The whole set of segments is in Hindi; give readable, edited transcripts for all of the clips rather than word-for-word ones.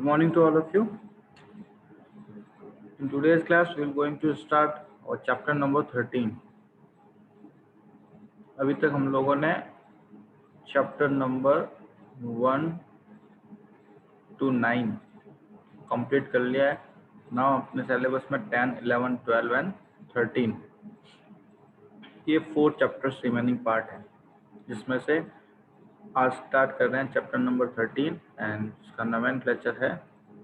morning to all of you. In today's class, we are going to start our chapter number 13. अभी तक हम लोगों ने चैप्टर नंबर 1 to 9 कंप्लीट कर लिया है. नाउ अपने सिलेबस में 10, 11, 12 एंड 13 ये 4 चैप्टर्स रिमेनिंग पार्ट है, जिसमें से आज स्टार्ट कर रहे हैं चैप्टर नंबर 13 एंड उसका नोमेनक्लेचर है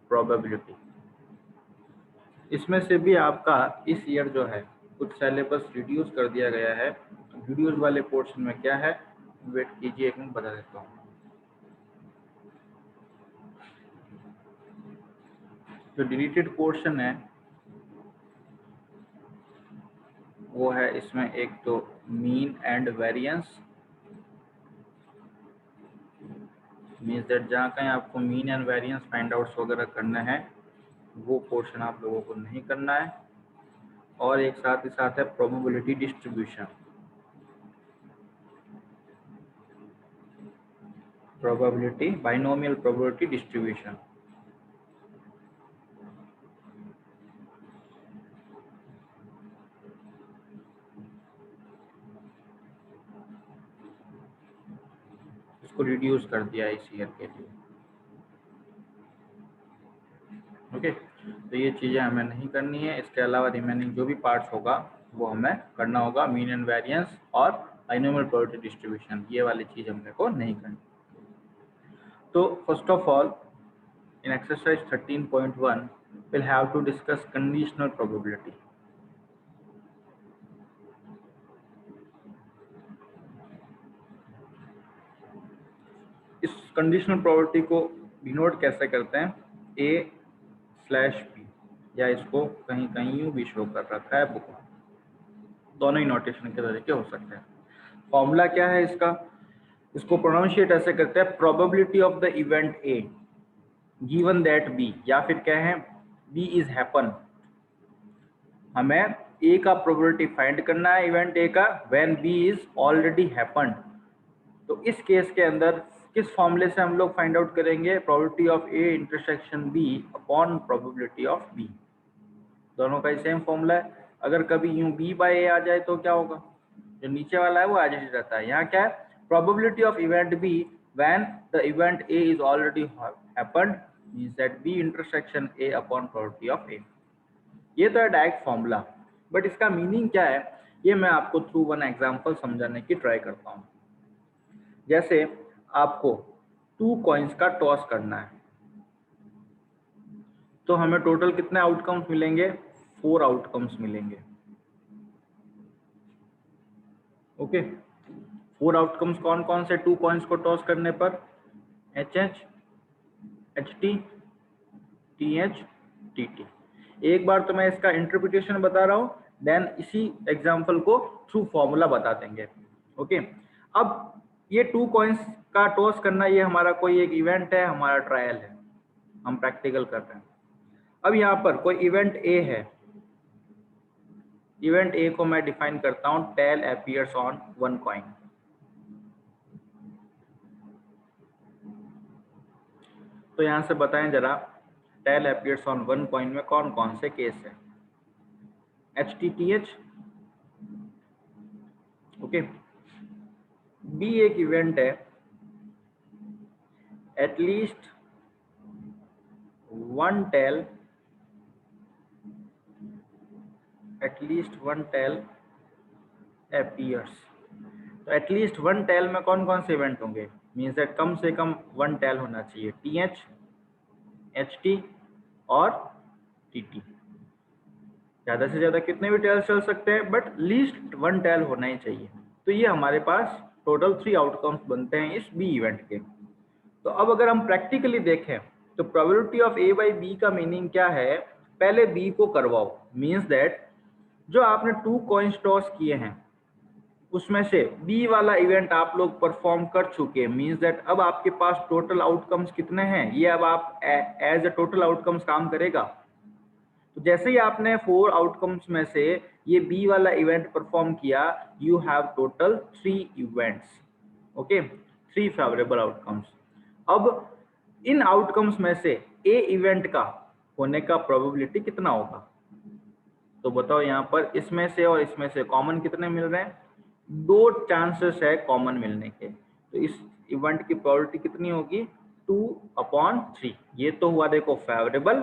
प्रोबेबिलिटी. इसमें से भी आपका इस ईयर जो है कुछ सिलेबस रिड्यूस कर दिया गया है. रिड्यूस वाले पोर्शन में क्या है, वेट कीजिए एक मिनट बता देता हूँ. जो डिलीटेड पोर्शन है वो है इसमें एक तो mean and variance, means that जहाँ कहीं आपको mean and variance find outs वगैरह करना है वो पोर्शन आप लोगों को नहीं करना है. और एक साथ ही साथ है probability distribution. Probability binomial probability distribution. इसको रिड्यूस कर दिया है इस ईयर के लिए. ओके, तो ये चीज़ें हमें नहीं करनी है. इसके अलावा रिमेनिंग जो भी पार्ट्स होगा वो हमें करना होगा. मीन एंड वेरिएंस और बाइनोमियल प्रोबेबिलिटी डिस्ट्रीब्यूशन, ये वाली चीज़ हमने को नहीं करनी. तो first of all in exercise 13.1 we'll have to discuss conditional probability. इस कंडीशनल प्रोबेबिलिटी को डिनोट कैसे करते हैं, A/B, या इसको कहीं कहीं यूं भी शो कर रखा है बुक में. दोनों ही नोटेशन के तरीके हो सकते हैं. फॉर्मूला क्या है इसका, इसको प्रोनाउंशिएट ऐसे करते हैं probability of the event A given that B, या फिर क्या है B is happen. हमें A का प्रोबेबिलिटी फाइंड करना है इवेंट A का when B is already happened. तो इस केस के अंदर किस फॉर्मूले से हम लोग फाइंड आउट करेंगे, probability of A intersection B upon probability of B. दोनों का ही सेम फॉर्मूला है. अगर कभी यूं B by A आ जाए तो क्या होगा, जो नीचे वाला है वो आज ही रहता है. यहाँ क्या है, probability of event B when the event A is already happened means that B intersection A upon probability of A. ये तो है डायरेक्ट फॉर्मूला, बट इसका मीनिंग क्या है ये मैं आपको थ्रू वन एग्जांपल समझाने की ट्राई करता हूँ. जैसे आपको 2 कॉइन्स का टॉस करना है तो हमें टोटल कितने आउटकम्स मिलेंगे, 4 आउटकम्स मिलेंगे. ओके, 4 आउटकम्स कौन कौन से 2 कॉइन्स को टॉस करने पर, HH, HT, TH, TT. एक बार तो मैं इसका इंटरप्रिटेशन बता रहा हूँ, देन इसी एग्जांपल को थ्रू फॉर्मूला बता देंगे. ओके, अब ये 2 कॉइन्स का टॉस करना ये हमारा कोई एक इवेंट है, हमारा ट्रायल है, हम प्रैक्टिकल कर रहे हैं. अब यहाँ पर कोई इवेंट A है. इवेंट A को मैं डिफाइन करता हूँ टेल अपीयर्स ऑन 1 कॉइन. तो यहाँ से बताएं जरा, टेल अपीयर्स ऑन 1 कॉइन में कौन कौन से केस है, HTTH. ओके, B एक इवेंट है, एटलीस्ट 1 टेल अपीयर्स. तो एटलीस्ट 1 टेल में कौन कौन से इवेंट होंगे, मीन्स दैट कम से कम 1 टेल होना चाहिए, TH, HT और TT. ज़्यादा से ज़्यादा कितने भी टेल चल सकते हैं, बट लीस्ट 1 टेल होना ही चाहिए. तो ये हमारे पास टोटल 3 आउटकम्स बनते हैं इस B इवेंट के. तो अब अगर हम प्रैक्टिकली देखें तो probability of A by B का मीनिंग क्या है, पहले B को करवाओ. मीन्स दैट जो आपने 2 कॉइन्स टॉस किए हैं उसमें से B वाला इवेंट आप लोग परफॉर्म कर चुके हैं. मीन्स दैट अब आपके पास टोटल आउटकम्स कितने हैं, ये अब आप एज ए टोटल आउटकम्स काम करेगा. तो जैसे ही आपने 4 आउटकम्स में से ये B वाला इवेंट परफॉर्म किया, you have total 3 events. Okay, 3 favourable outcomes. अब इन आउटकम्स में से ए इवेंट का होने का प्रोबेबिलिटी कितना होगा। तो बताओ यहाँ पर इसमें से और इसमें से कॉमन कितने मिल रहे हैं, 2 चांसेस है कॉमन मिलने के। तो इस इवेंट की प्रोबेबिलिटी कितनी होगी, 2/3। ये तो हुआ देखो फेवरेबल,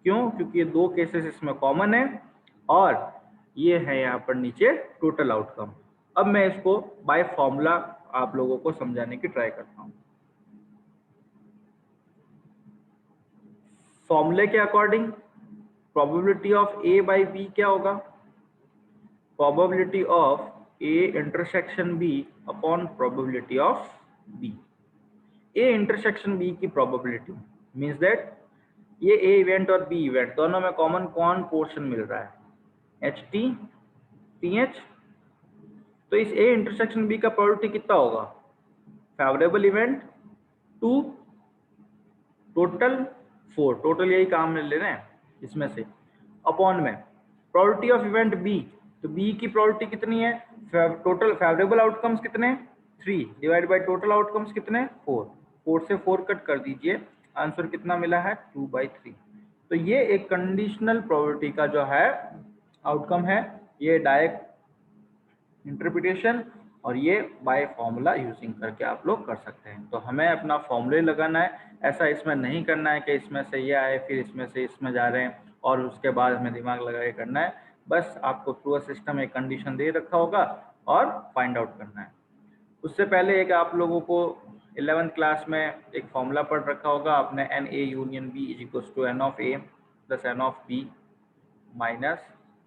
क्यों, क्योंकि ये 2 केसेस इसमें कॉमन है और ये है यहाँ पर नीचे टोटल आउटकम। अब मैं इसको बाय फॉर्मूला आप लोगों को समझाने की ट्राई करता हूँ। फॉर्मूले के according probability of A by B क्या होगा, probability of A intersection B upon probability of B. A intersection B की प्रोबेबिलिटी मींस दैट ये ए इवेंट और बी इवेंट दोनों में कॉमन कौन पोर्शन मिल रहा है, एच टी टी एच। तो इस ए इंटरसेक्शन बी का प्रोबेबिलिटी कितना होगा, फेवरेबल इवेंट 2 टोटल 4, टोटल यही काम ले रहे हैं इसमें से, अपॉन में प्रोबेबिलिटी ऑफ इवेंट बी। तो बी की प्रोबेबिलिटी कितनी है, टोटल फेवरेबल आउटकम्स कितने 3 डिवाइड बाय टोटल आउटकम्स कितने 4, 4 से 4 कट कर दीजिए, आंसर कितना मिला है 2/3। तो ये एक कंडीशनल प्रोबेबिलिटी का जो है आउटकम है, ये डायरेक्ट इंटरप्रिटेशन और ये बाय फॉर्मूला यूजिंग करके आप लोग कर सकते हैं। तो हमें अपना फॉर्मूले लगाना है, ऐसा इसमें नहीं करना है कि इसमें से ये आए फिर इसमें से इसमें जा रहे हैं और उसके बाद हमें दिमाग लगा के करना है। बस आपको थ्रू अ सिस्टम एक कंडीशन दे रखा होगा और फाइंड आउट करना है। उससे पहले एक आप लोगों को 11th क्लास में एक फॉर्मूला पढ़ रखा होगा आपने, n A union B is equals to n of A plus n of B minus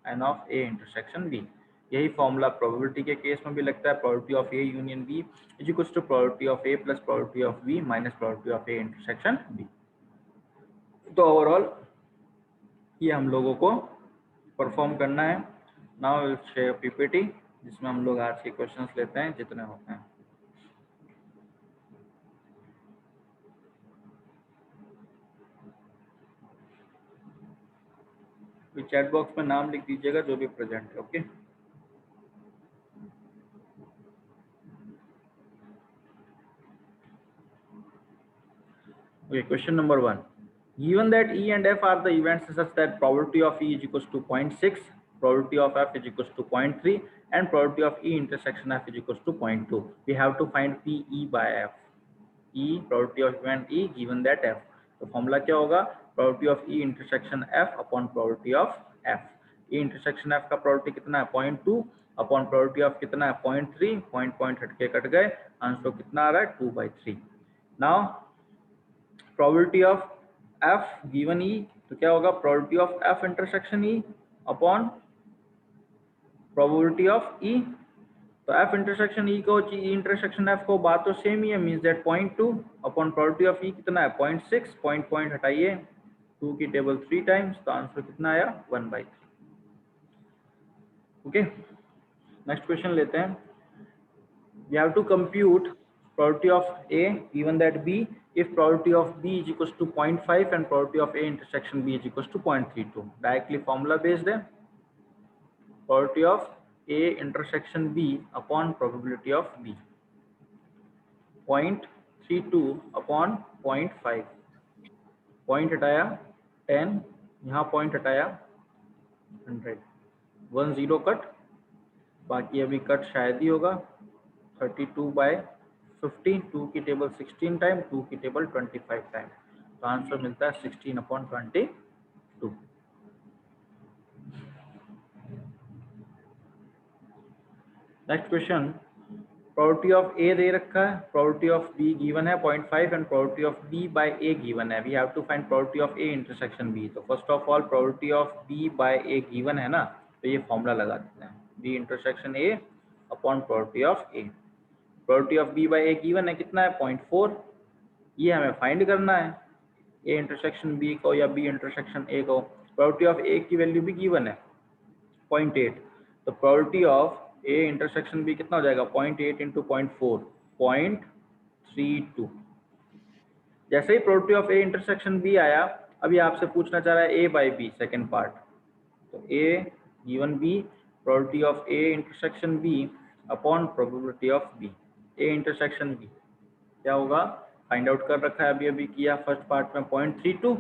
n of A intersection B. यही फॉर्मूला प्रोबेबिलिटी के केस में भी लगता है, probability of A union B is equals to probability of A plus probability of B minus probability of A intersection B. तो ओवरऑल ये हम लोगों को परफॉर्म करना है। नाउ विल शेयर पीपीटी जिसमें हम लोग आज के क्वेश्चंस लेते हैं जितने होते हैं। चैट बॉक्स में नाम लिख दीजिएगा जो भी प्रेजेंट है। Okay, question number 1. Given that E and F are the events such that probability of E is equals to 0.6, probability of F is equals to 0.3 and probability of E intersection F is equals to 0.2. We have to find PE by F. E probability of event E given that F. तो फॉर्मूला क्या होगा, probability of E intersection F upon probability of F. E intersection F का probability कितना है 0.2 अपॉन probability of कितना है 0.3, पॉइंट हटके कट गए, आंसर कितना आ रहा है 2/3। Now probability of F given E, तो क्या होगा probability of F intersection E upon probability of E। तो F इंटरसेक्शन E को E इंटरसेक्शन F को बात तो सेम ही है, means that 0.2 upon probability of E कितना है 0.6, पॉइंट हटाइए 2 की टेबल 3 टाइम्स, तो आंसर कितना आया 1/3। ओके, नेक्स्ट क्वेश्चन लेते हैं। We have to compute probability of A given that B if probability of B is equals to 0.5 and probability of A intersection B is equals to 0.32. Directly formula based है, probability of A intersection B upon probability of B 0.32 upon 0.5, point हटाया 10, यहाँ पॉइंट हटाया 100, 10 कट, बाकी अभी कट शायद ही होगा 32/50, 2 की टेबल 16 टाइम, 2 की टेबल 25 टाइम, तो आंसर मिलता है 16/22। Next question, probability of A दे रखा है, प्रोबेबिलिटी ऑफ बी गिवन है 0.5 and probability of B by A given है। We have to find probability of A intersection B. तो first of all probability of B by A given है ना, तो ये फॉर्मूला लगा देते हैं, B intersection A upon probability of A. Probability of B by A given है कितना है 0.4, ये हमें फाइंड करना है ए इंटरसेक्शन बी को या बी इंटरसेक्शन ए को। प्रोबेबिलिटी ऑफ ए की वैल्यू भी गिवन है 0.8, तो probability of A intersection B कितना हो जाएगा 0.8 इंटू 0.4, 0.32। जैसे ही probability of A intersection B आया, अभी आपसे पूछना चाह रहा है A by B second part, तो A given B, probability of A intersection B upon probability of B. A intersection B क्या होगा फाइंड आउट कर रखा है, अभी अभी किया फर्स्ट पार्ट में 0.32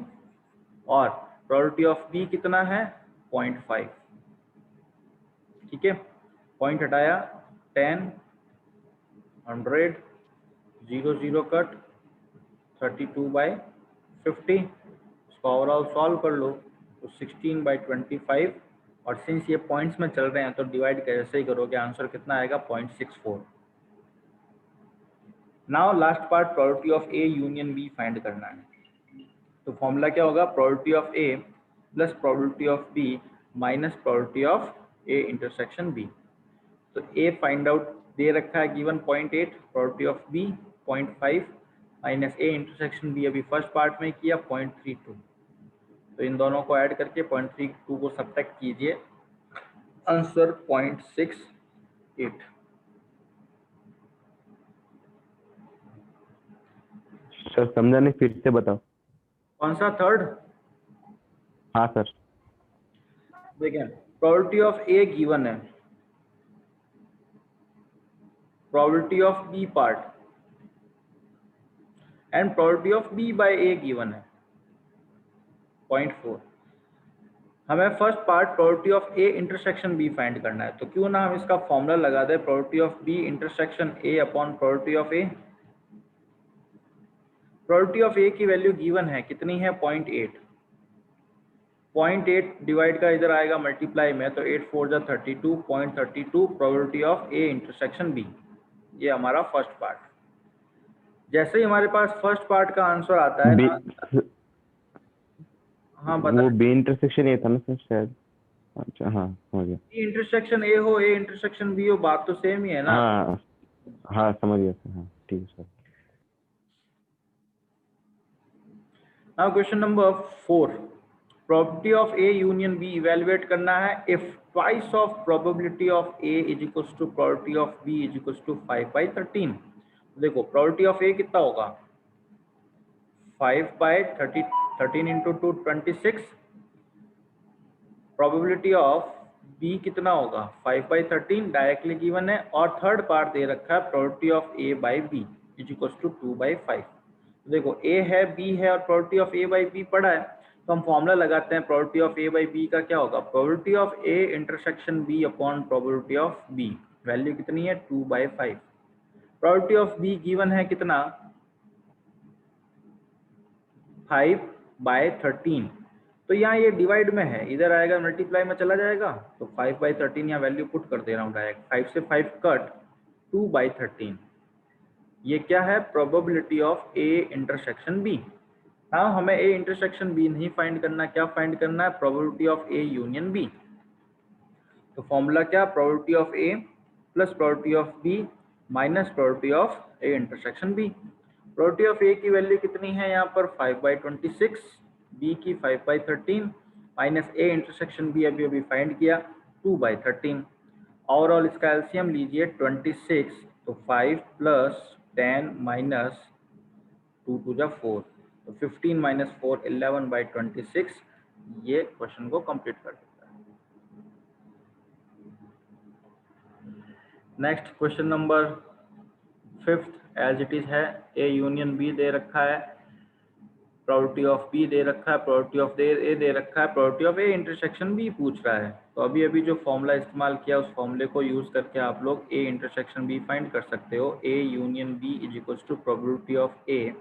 और प्रोबेबिलिटी ऑफ बी कितना है 0.5। ठीक है, पॉइंट हटाया 10 100 0 0 कट 32/50। इसको ओवरऑल सॉल्व कर लो तो 16/25 और सिंस ये पॉइंट्स में चल रहे हैं तो डिवाइड कैसे ही करोगे, आंसर कितना आएगा 0.64। Now last part probability of A union B find करना है। तो फॉर्मूला क्या होगा, probability of A plus probability of B minus probability of A intersection B. तो ए फाइंड आउट दे रखा है given 0.8, probability of B 0.5 minus A intersection B अभी फर्स्ट पार्ट में किया 0.32। तो इन दोनों को ऐड करके 0.32 को सब्ट्रैक्ट कीजिए, आंसर 0.68। सर समझा नहीं, फिर से बताओ। कौन सा थर्ड? हाँ सर। देखिए प्रोबेबिलिटी ऑफ ए गिवन है, probability of B part and probability of B by A given है 0.4। हमें first part probability of A intersection B find करना है, तो क्यों ना हम इसका फॉर्मूला लगा दें, probability of B intersection A upon probability of A. Probability of A की वैल्यू गिवन है, कितनी है 0.8। 0.8 डिवाइड का इधर आएगा मल्टीप्लाई में, तो 8 4 जा 32, 0.32 probability of A intersection B. ये हमारा फर्स्ट पार्ट। जैसे ही हमारे पास फर्स्ट पार्ट का आंसर आता है ना, हाँ बता, वो बी इंटरसेक्शन ए था ना सर शायद। अच्छा हाँ समझ गया। बी इंटरसेक्शन ए हो, ए इंटरसेक्शन बी हो, बात तो सेम ही है ना। हाँ हाँ समझ गया सर, हाँ ठीक है sir. Now question number 4, probability of A union B evaluate करना है if twice of probability of A is equals to probability of B is equals to 5/13। देखो प्रोबेबिलिटी ऑफ ए कितना होगा 5/30, 13 इंटू 2 26। प्रोबेबिलिटी ऑफ बी कितना होगा 5/13 डायरेक्टली गिवन है, और थर्ड पार्ट दे रखा है probability of A by B is equals to 2/5। देखो ए है बी है और probability of A by B पड़ा है, तो हम फॉर्मूला लगाते हैं probability of A by B का क्या होगा, probability of A intersection B upon probability of B. Value कितनी है 2/5। प्रोबेबिलिटी ऑफ बी गिवन है कितना 5/13। तो यहाँ ये डिवाइड में है, इधर आएगा मल्टीप्लाई में चला जाएगा, तो 5/13 यहाँ वैल्यू पुट कर दे रहा हूँ डायरेक्ट, 5 से 5 कट 2/13। ये क्या है probability of A intersection B. हाँ हमें ए इंटरसेक्शन बी नहीं फाइंड करना, क्या फाइंड करना है probability of A union B. तो फॉर्मूला क्या, probability of A plus probability of B minus probability of A intersection B. Probability of A की वैल्यू कितनी है यहाँ पर 5/26, बी की 5/13 माइनस ए इंटरसेक्शन बी अभी अभी फाइंड किया 2/13। ओवरऑल इसका एलसीएम लीजिए 26, तो 5 प्लस 10 माइनस 2 2 जा 4, तो 15 माइनस 4 11/26। ये क्वेश्चन को कंप्लीट कर देता है। Next question number 5 as it is है, ए यूनियन बी दे रखा है, प्रोबेबिलिटी ऑफ बी दे रखा है, प्रोबेबिलिटी ऑफ ए दे रखा है, probability of A intersection B पूछ रहा है। तो अभी अभी जो फॉर्मूला इस्तेमाल किया उस फॉर्मूले को यूज करके आप लोग ए इंटरसेक्शन बी फाइंड कर सकते हो। A union B is equals to probability of A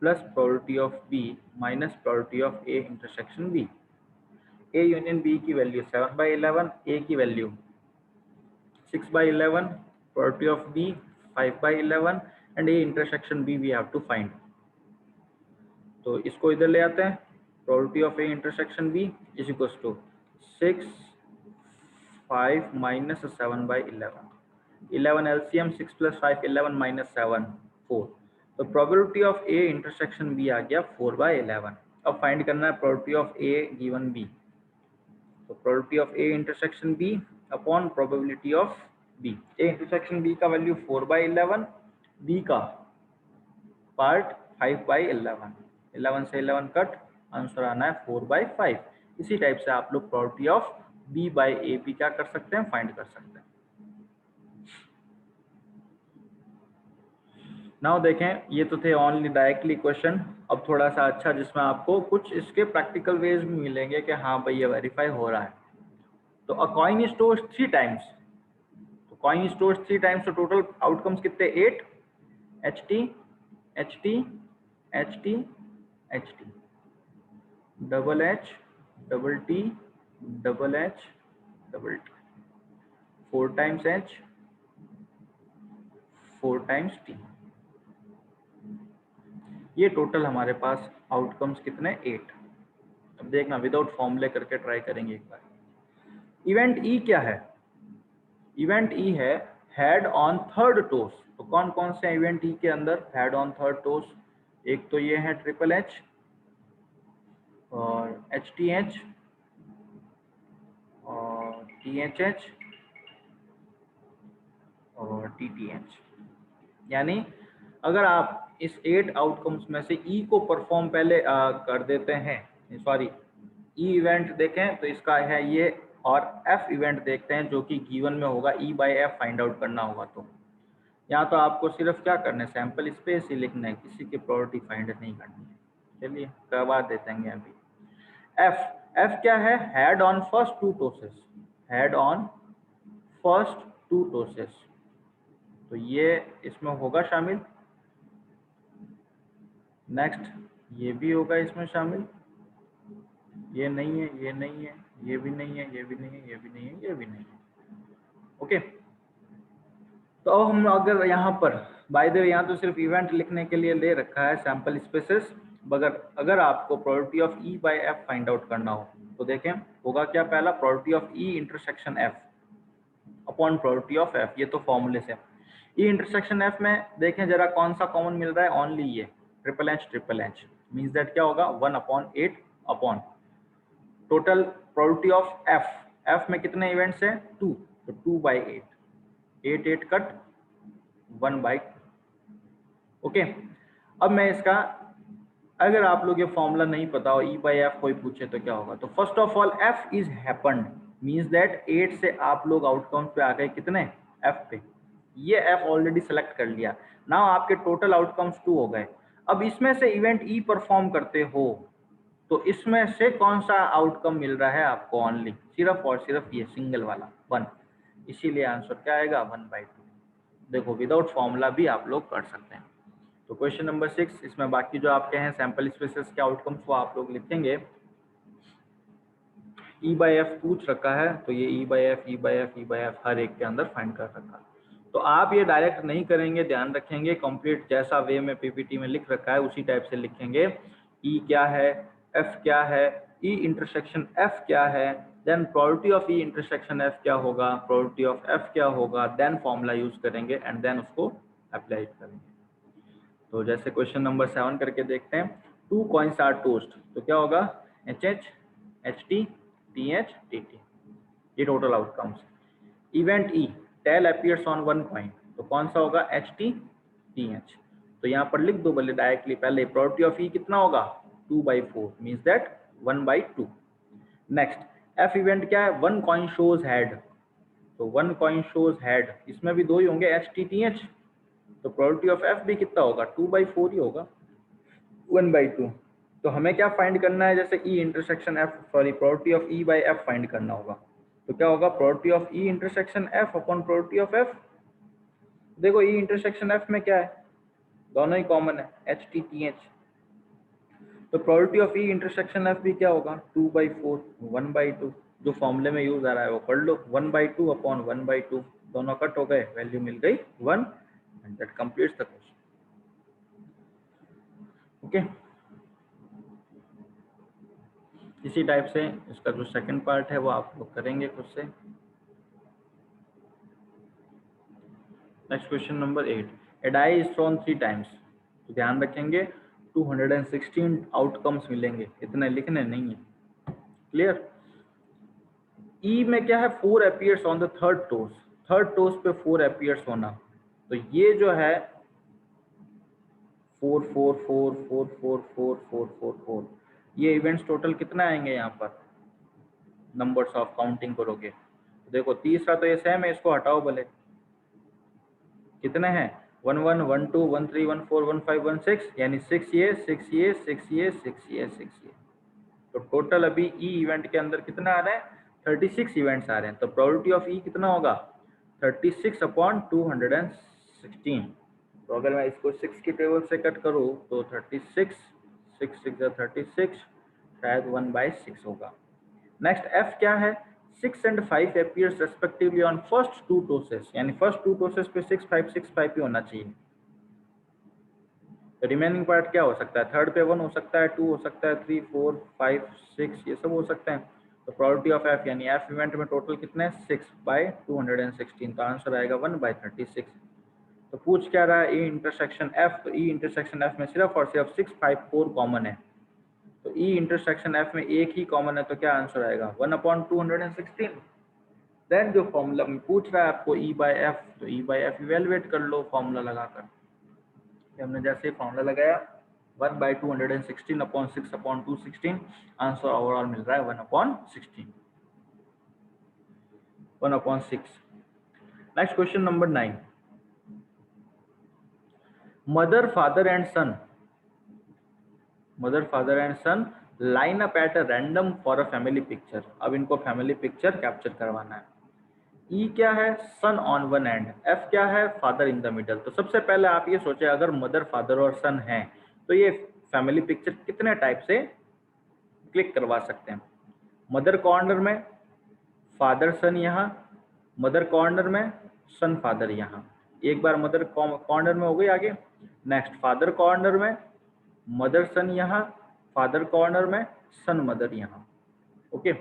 plus probability of B minus probability of A intersection B. A union B की वैल्यू 7/11, ए की value 6/11, probability of B 5/11 and A intersection B we have to find. तो इसको इधर ले आते हैं, probability of A intersection B is equals to 6 5 minus 7/11, 11 LCM 6 plus 5 11 minus 7 4। तो probability of A intersection B आ गया 4/11। अब फाइंड करना है probability of A given B. तो probability of A intersection B upon probability of B. A intersection B का वैल्यू 4/11, बी का पार्ट 5/11, 11 से 11 कट, आंसर आना है 4/5। इसी टाइप से आप लोग प्रोबेबिलिटी ऑफ बी बाई ए भी क्या कर सकते हैं, फाइंड कर सकते हैं। नाउ देखें, ये तो थे ओनली डायरेक्टली क्वेश्चन। अब थोड़ा सा अच्छा जिसमें आपको कुछ इसके प्रैक्टिकल वेज भी मिलेंगे कि हाँ भाई ये वेरीफाई हो रहा है। तो अ कॉइन इज टॉस्ड 3 टाइम्स, तो कॉइन इज टॉस्ड 3 टाइम्स, तो टोटल आउटकम्स कितने 8, H T H T H T H T, double H double T double H double T, 4 times H 4 times T. ये टोटल हमारे पास आउटकम्स कितने 8। अब देखना विदाउट फॉर्मूले करके ट्राई करेंगे एक बार। इवेंट ई क्या है? इवेंट ई है हेड ऑन थर्ड टोस। तो कौन कौन से इवेंट ई के अंदर हेड ऑन थर्ड टोस? एक तो ये है ट्रिपल एच और एच टी एच और टी एच एच और टी टी एच। यानी अगर आप इस 8 आउटकम्स में से ई को परफॉर्म पहले कर देते हैं, सॉरी ई इवेंट देखें तो इसका है ये, और एफ इवेंट देखते हैं जो कि गिवन में होगा, ई बाय एफ फाइंड आउट करना होगा। तो यहाँ तो आपको सिर्फ क्या करना है, सैंपल स्पेस ही लिखना है, किसी की प्रॉपर्टी फाइंड नहीं करनी है। चलिए करवा देते हैं अभी। एफ एफ क्या है? Head on first 2 tosses, head on first 2 tosses, तो ये इसमें होगा शामिल। नेक्स्ट ये भी होगा इसमें शामिल, ये नहीं है, ये नहीं है, ये भी नहीं है, ये भी नहीं है, ये भी नहीं है, ये भी नहीं है। ओके, तो अब हम अगर यहाँ पर बाय द वे यहाँ तो सिर्फ इवेंट लिखने के लिए ले रखा है सैंपल स्पेसेस, मगर अगर आपको probability of E by F find out करना हो तो देखें होगा क्या, पहला probability of E intersection F upon probability of F, ये तो फॉर्मूले से। ई इंटरसेक्शन एफ में देखें जरा कौन सा कॉमन मिल रहा है, ओनली ये ट्रिपल एच मीन्स दैट क्या होगा 1/8 upon total probability of F, F में कितने इवेंट्स हैं 2, तो 2/8, 8 कट 1/2। ओके, अब मैं इसका, अगर आप लोग ये फॉर्मूला नहीं पता हो ई बाई एफ कोई पूछे तो क्या होगा, तो first of all F is happened means that 8 से आप लोग आउटकम्स पे आ गए कितने एफ पे, ये एफ ऑलरेडी सेलेक्ट कर लिया। नाउ आपके टोटल आउटकम्स 2 हो गए। अब इसमें से इवेंट ई परफॉर्म करते हो तो इसमें से कौन सा आउटकम मिल रहा है आपको, ओनली सिर्फ और सिर्फ ये सिंगल वाला 1, इसीलिए आंसर क्या आएगा 1/2। देखो विदाउट फॉर्मूला भी आप लोग कर सकते हैं। तो क्वेश्चन नंबर 6, इसमें बाकी जो आपके हैं सैंपल स्पेसेस के आउटकम्स वो आप लोग लिखेंगे। ई बाई एफ पूछ रखा है तो ये E by F E by F E by F हर एक के अंदर फाइंड कर रखा है। तो आप ये डायरेक्ट नहीं करेंगे, ध्यान रखेंगे कंप्लीट जैसा वे में पीपीटी में लिख रखा है उसी टाइप से लिखेंगे। ई क्या है, एफ क्या है, ई इंटरसेक्शन एफ क्या है, then probability of E intersection F क्या होगा, प्रोबेबिलिटी ऑफ एफ क्या होगा, देन फॉर्मूला यूज करेंगे एंड देन उसको अप्लाई करेंगे। तो जैसे क्वेश्चन नंबर 7 करके देखते हैं, 2 कॉइन्स आर टोस्ट, तो क्या होगा H H H T T H T T, ये total outcomes. Event E tail appears on 1 coin, तो कौन सा होगा एच टी टी एच, तो यहाँ पर लिख दो बोले डायरेक्टली पहले, प्रोबेबिलिटी ऑफ ई कितना होगा 2/4 means that 1/2। Next F event क्या है, 1 कॉइन शोज हेड, तो 1 कॉइन शोज हेड, इसमें भी 2 ही होंगे एच टी टी एच, तो प्रोबेबिलिटी ऑफ एफ भी कितना होगा 2/4 ही होगा 1/2। तो हमें क्या फाइंड करना है, जैसे ई intersection F, sorry probability of E by F find करना होगा, तो क्या होगा probability of E intersection F upon probability of F. देखो ई इंटरसेक्शन एफ में क्या है, दोनों ही कॉमन है एच टी टी एच, तो probability of E intersection F भी क्या होगा 2/4 1/2, जो फॉर्मूले में यूज आ रहा है वो पढ़ लो, 1/2 अपॉन 1/2, दोनों कट हो गए, वैल्यू मिल गई 1 and that completes the question. Okay, इसी टाइप से इसका जो सेकंड पार्ट है वो आप लोग करेंगे खुद से। Next question number 8, a die is thrown 3 times, तो ध्यान रखेंगे 216 आउटकम्स मिलेंगे, इतने लिखने नहीं है, क्लियर। ई में क्या है 4 appears on the third toss, third toss पे 4 अपीयर्स होना, तो ये जो है 4 4 4 4 4 4 4 4 4, ये इवेंट्स टोटल कितना आएंगे यहाँ पर, नंबर्स ऑफ काउंटिंग करोगे तो देखो तीसरा तो ये सेम है, इसको हटाओ भले, कितने हैं 1 1 1 2 1 3 1 4 1 5 1 6 यानी 6 ये 6 ये 6 ये 6 ये 6 ये। तो टोटल अभी ई इवेंट के अंदर कितना आ रहा है? 36 इवेंट्स आ रहे हैं। तो प्रोबेबिलिटी ऑफ ई कितना होगा? 36/216। तो अगर मैं इसको 6 की टेबल से कट करूँ तो 36 6 6 36 शायद 1/6 होगा। नेक्स्ट एफ क्या है? 6 and 5 appears respectively on first two tosses, यानी फर्स्ट टू टोसेस पे 6 5 6 5 ही होना चाहिए। तो रिमेनिंग पार्ट क्या हो सकता है? थर्ड पे 1 हो सकता है, 2 हो सकता है, 3 4 5 6 ये सब हो सकते हैं। तो प्रोबेबिलिटी ऑफ एफ यानी एफ इवेंट में टोटल कितने हैं? 6/216। तो आंसर आएगा 1/36। तो पूछ क्या रहा है? ई इंटरसेक्शन एफ। तो ई इंटरसेक्शन एफ में सिर्फ और सिर्फ 6 5 4 कॉमन है। तो ई इंटरसेक्शन एफ में एक ही कॉमन है, तो क्या आंसर आएगा? 1/216। देन जो फॉर्मूला में पूछ रहा है आपको ई बाय एफ, तो ई बाय एफ इवेलुएट कर लो फॉर्मूला लगाकर। हमने जैसे फॉर्मूला लगाया 1/216/6/216, आंसर ओवरऑल मिल रहा है 1/16, 1/6। Next question number 9। Mother father and son line up at a random for a family picture. अब इनको फैमिली पिक्चर कैप्चर करवाना है। ई क्या है? सन ऑन वन एंड। एफ क्या है? Father in the middle. तो सबसे पहले आप ये सोचे, अगर मदर फादर और सन है तो ये फैमिली पिक्चर कितने टाइप से क्लिक करवा सकते हैं? मदर कॉर्नर में, फादर सन यहाँ, मदर कॉर्नर में, सन फादर यहाँ। एक बार मदर कॉर्नर में हो गई आगे। नेक्स्ट फादर कॉर्नर में, मदर सन यहाँ, फादर कॉर्नर में, सन मदर यहाँ। ओके।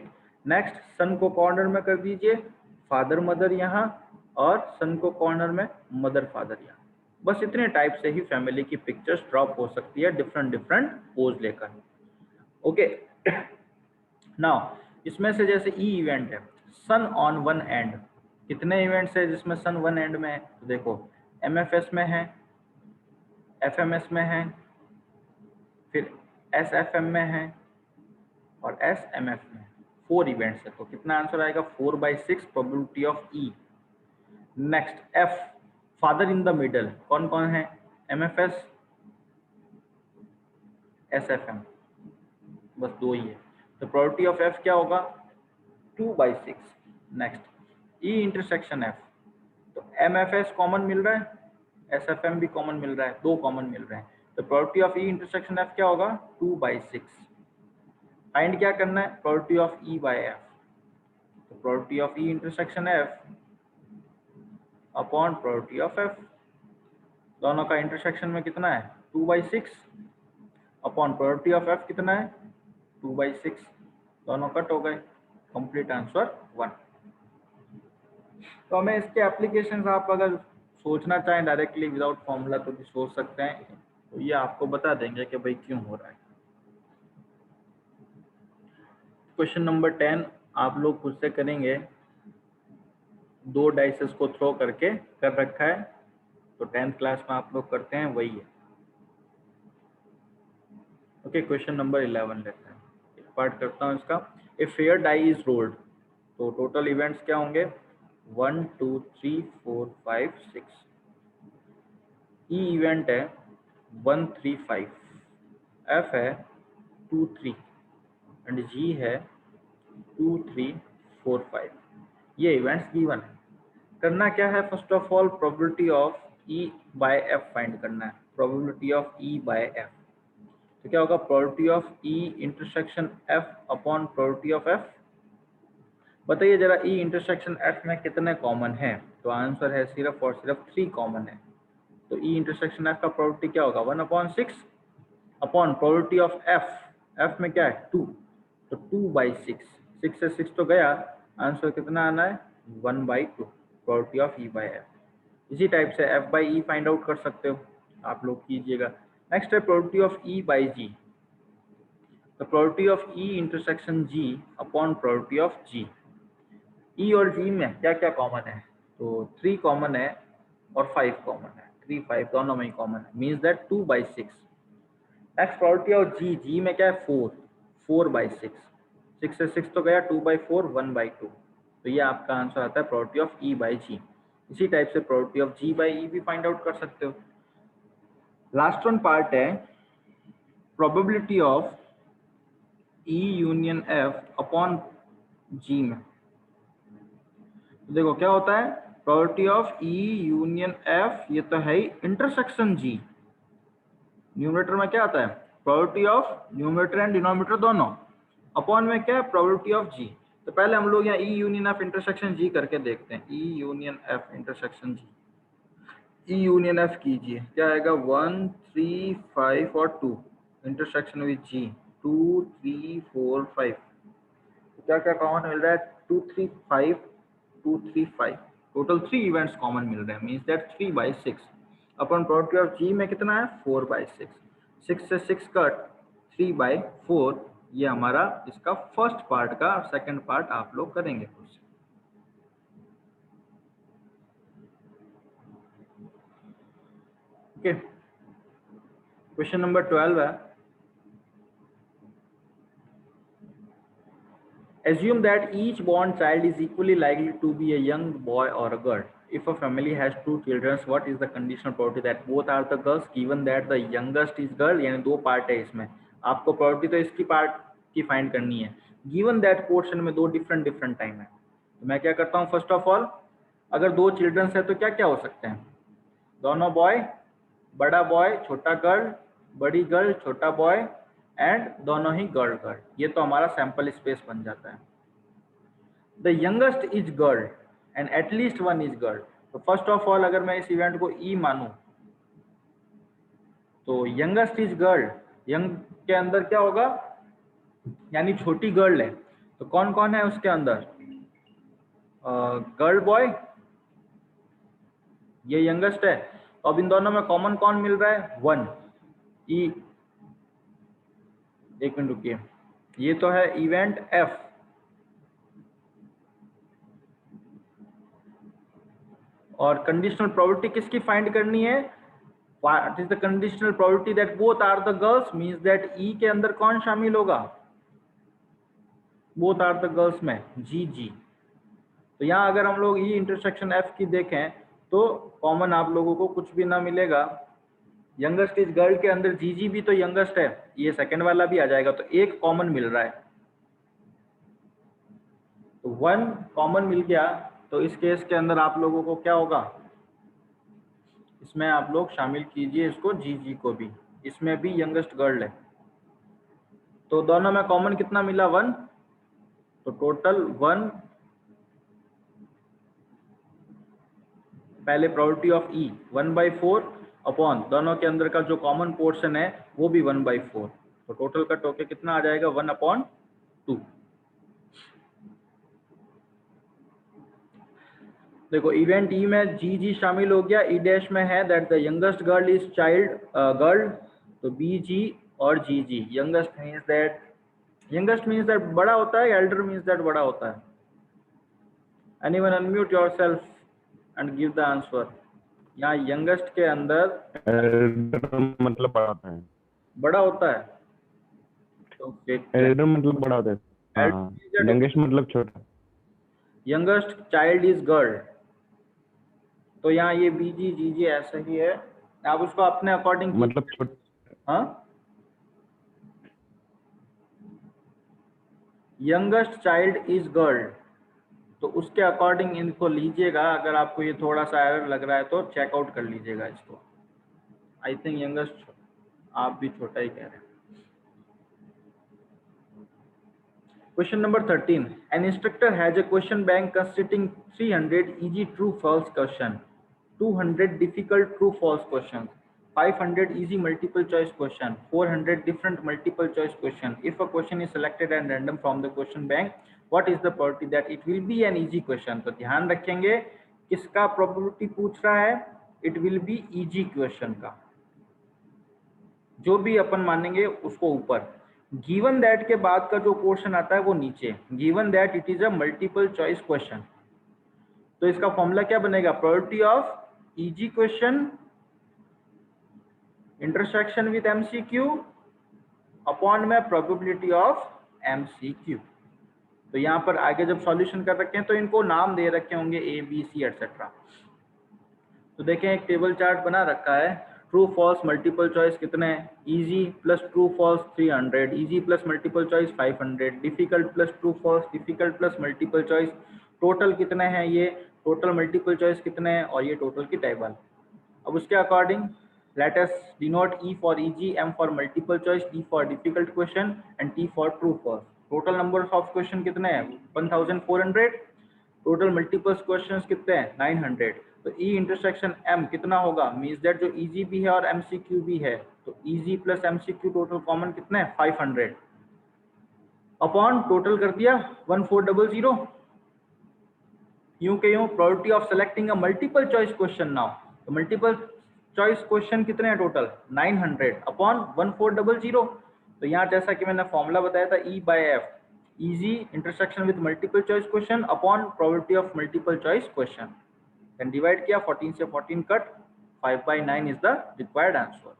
नेक्स्ट सन को कॉर्नर में कर दीजिए, फादर मदर यहाँ, और सन को कॉर्नर में, मदर फादर यहाँ। बस इतने टाइप से ही फैमिली की पिक्चर्स ड्रॉप हो सकती है डिफरेंट पोज लेकर। ओके। नाउ इसमें से जैसे ई इवेंट है सन ऑन वन एंड, कितने इवेंट्स है जिसमें सन वन एंड में है? तो देखो एमएफएस में है, एफएमएस में है, फिर एसएफएम में है, और एसएमएफ में। 4 इवेंट्स है। तो कितना आंसर आएगा? 4/6 probability of E. Next F father in the middle, कौन कौन है? एमएफएस, एसएफएम, बस 2 ही है। तो प्रोबेबिलिटी ऑफ एफ क्या होगा? 2/6। नेक्स्ट ई इंटरसेक्शन एफ, तो एमएफएस कॉमन मिल रहा है, एसएफएम भी कॉमन मिल रहा है, 2 कॉमन मिल रहे हैं। तो probability of E intersection F क्या होगा? 2/6। फाइंड क्या करना है? Probability of E by F. तो probability of E intersection F upon probability of F, दोनों का इंटरसेक्शन में कितना है? 2/6 अपॉन प्रोबेबिलिटी ऑफ एफ कितना है? 2/6। दोनों कट हो गए, कंप्लीट आंसर 1। तो हमें इसके एप्लीकेशन आप अगर सोचना चाहें डायरेक्टली विदाउट फॉर्मूला तो भी सोच सकते हैं। तो ये आपको बता देंगे कि भाई क्यों हो रहा है। क्वेश्चन नंबर 10 आप लोग खुद से करेंगे, 2 डाइसेस को थ्रो करके कर रखा है, तो 10th क्लास में आप लोग करते हैं वही है। ओके। क्वेश्चन नंबर 11 लेते हैं, एक पार्ट करता हूँ इसका। A fair die is rolled, तो टोटल इवेंट्स क्या होंगे? 1 2 3 4 5 6। ई इवेंट है 1 3 5, एफ है 2 3, एंड जी है 2 3 4 5। ये इवेंट्स गिवन है। करना क्या है? First of all probability of E by F find करना है। Probability of E by F, तो क्या होगा? Probability of E intersection F upon probability of F. बताइए जरा ई इंटरसेक्शन एफ में कितने कॉमन है? तो आंसर है सिर्फ और सिर्फ 3 कॉमन है। तो ई इंटरसेक्शन एफ का प्रोबेबिलिटी क्या होगा? 1/6 upon probability of F, F में क्या है? 2, तो 2/6। 6 से 6 तो गया, आंसर कितना आना है? 1/2 probability of E by F. इसी टाइप से F by E find out कर सकते हो, आप लोग कीजिएगा। नेक्स्ट है probability of E by G, तो probability of E intersection G upon probability of G. E और जी में क्या क्या कॉमन है? तो 3 कॉमन है और 5 कॉमन है, 3 5 दोनों में ही कॉमन है, means that 2/6। Next probability of G, G में क्या है? 4, 4/6। 6 से 6 तो गया, 2/4 1/2। तो ये आपका आंसर आता है प्रोबेबिलिटी ऑफ ई बाई जी। इसी टाइप से probability of G by E भी फाइंड आउट कर सकते हो। लास्ट वन पार्ट है probability of E union F upon G में। देखो क्या होता है probability of E union F, ये तो है ही इंटरसेक्शन G। न्यूमरेटर में क्या आता है probability of numerator and denominator दोनों, अपॉन में क्या है प्रोबेबिलिटी ऑफ G। तो पहले हम लोग यहाँ E union F intersection G करके देखते हैं। E union F intersection G, E union F कीजिए, क्या आएगा 1 3 5 और 2 इंटरसेक्शन विद G 2 3 4 5। क्या क्या कॉमन मिल रहा है 2 3 5 2 3 5, टोटल 3 इवेंट्स कॉमन मिल रहे हैं, means that 3/6 upon probability of G में कितना है 4/6, 6 से 6 कट 3/4। ये हमारा इसका फर्स्ट पार्ट का, सेकंड पार्ट आप लोग करेंगे खुद से। ओके, क्वेश्चन नंबर 12 है assume that each born child is equally likely to be a young boy or a girl. If a family has 2 children, what is the conditional probability that both are the girls given that the youngest is girl? यानी दो पार्ट है इसमें, आपको probability तो इसकी पार्ट की फाइंड करनी है। given that पोर्शन में दो डिफरेंट टाइम है, तो मैं क्या करता हूँ फर्स्ट ऑफ ऑल, अगर दो चिल्ड्रंस है तो क्या क्या हो सकते हैं, दोनों बॉय, बड़ा बॉय छोटा गर्ल, बड़ी गर्ल छोटा बॉय, एंड दोनों ही गर्ल गर्ल। ये तो हमारा सैंपल स्पेस बन जाता है। The youngest is girl and at least one is girl. तो फर्स्ट ऑफ ऑल अगर मैं इस इवेंट को ई मानूं तो यंगेस्ट इज गर्ल, यंग के अंदर क्या होगा, यानी छोटी गर्ल है, तो कौन कौन है उसके अंदर, गर्ल बॉय, ये यंगेस्ट है। तो अब इन दोनों में कॉमन कौन मिल रहा है 1। ई, एक मिनट रुकिए, ये तो है इवेंट एफ, और कंडीशनल प्रोबेबिलिटी किसकी फाइंड करनी है, what is the conditional probability that both are the girls, means that E के अंदर कौन शामिल होगा, बोथ आर द गर्ल्स में जी जी। तो यहाँ अगर हम लोग ई इंटरसेक्शन एफ की देखें तो कॉमन आप लोगों को कुछ भी ना मिलेगा। यंगेस्ट इज गर्ल के अंदर जी जी भी तो यंगेस्ट है, ये सेकंड वाला भी आ जाएगा, तो एक कॉमन मिल रहा है, तो 1 कॉमन मिल गया। तो इस केस के अंदर आप लोगों को क्या होगा, इसमें आप लोग शामिल कीजिए इसको जी जी को भी, इसमें भी यंगेस्ट गर्ल है, तो दोनों में कॉमन कितना मिला 1, तो टोटल 1, पहले प्रोबेबिलिटी ऑफ ई 1/4 अपॉन दोनों के अंदर का जो कॉमन पोर्शन है वो भी 1/4, तो टोटल कट होके कितना आ जाएगा 1/2। देखो इवेंट ई में जी जी शामिल हो गया, ई डैश में है that the youngest girl is child girl, तो बी जी और जी जी। यंगेस्ट मीन्स दैट बड़ा होता है, एल्डर मीन्स दैट बड़ा होता है। Anyone unmute yourself and give the answer. यहाँ यंगेस्ट के अंदर मतलब बड़ा होता है, बड़ा होता है, तो एल्डर मतलब बड़ा होता है, हाँ, यंगेस्ट मतलब छोटा। यंगेस्ट चाइल्ड इज गर्ल, तो यहाँ ये बीजी जी जी ऐसा ही है, आप उसको अपने अकॉर्डिंग मतलब छोटा, हाँ, यंगेस्ट चाइल्ड इज गर्ल, तो उसके अकॉर्डिंग इनको लीजिएगा। अगर आपको ये थोड़ा सा एरर लग रहा है तो चेकआउट कर लीजिएगा इसको। आई थिंक यंगेस्ट आप भी छोटा ही कह रहे हैं। Question number 13. An instructor has a question bank consisting 300 easy true-false question, 200 difficult true-false questions, 500 easy multiple-choice question, 400 different multiple-choice question. If a question is selected at random from the question bank, what is the probability that it will be an easy question? तो ध्यान रखेंगे किसका probability पूछ रहा है, it will be easy question का, जो भी अपन मानेंगे उसको ऊपर, गिवन दैट के बाद का जो पोर्शन आता है वो नीचे, given that it is a multiple choice question. तो इसका फॉर्मूला क्या बनेगा, probability of easy question intersection with MCQ upon में प्रोबेबिलिटी ऑफ एमसीक्यू। तो यहाँ पर आगे जब सॉल्यूशन कर रखे हैं तो इनको नाम दे रखे होंगे ए बी सी एटसेट्रा। तो देखें एक टेबल चार्ट बना रखा है, ट्रू फॉल्स मल्टीपल चॉइस कितने हैं, easy plus true false 300, easy plus multiple choice 500, difficult plus true false, difficult plus multiple choice, total कितने हैं ये, टोटल मल्टीपल चॉइस कितने हैं, और ये टोटल की टेबल। अब उसके according let us denote E for easy, M for multiple choice, D for difficult question and T for true false. Total numbers of question कितने हैं 1400, total multiple questions कितने हैं 900। तो E इंटरसेक्शन M कितना होगा, मीन्स दैट जो easy भी है और MCQ भी है, तो easy plus MCQ total common कितने हैं 500 अपॉन टोटल कर दिया 1400, यूं के यूं probability of selecting a multiple choice question now, तो मल्टीपल चॉइस क्वेश्चन कितने हैं टोटल 900 अपॉन 1400। तो यहाँ जैसा कि मैंने फॉर्मूला बताया था E by F, easy intersection with multiple choice question upon probability of multiple choice question, then divide किया 14 से 14 cut, 5/9 is the required answer.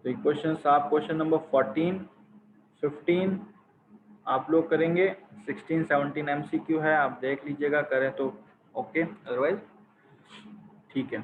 तो क्वेश्चन आप क्वेश्चन नंबर 14, 15 आप लोग करेंगे, 16, 17 MCQ है, आप देख लीजिएगा, करें तो ओके, अदरवाइज ठीक है।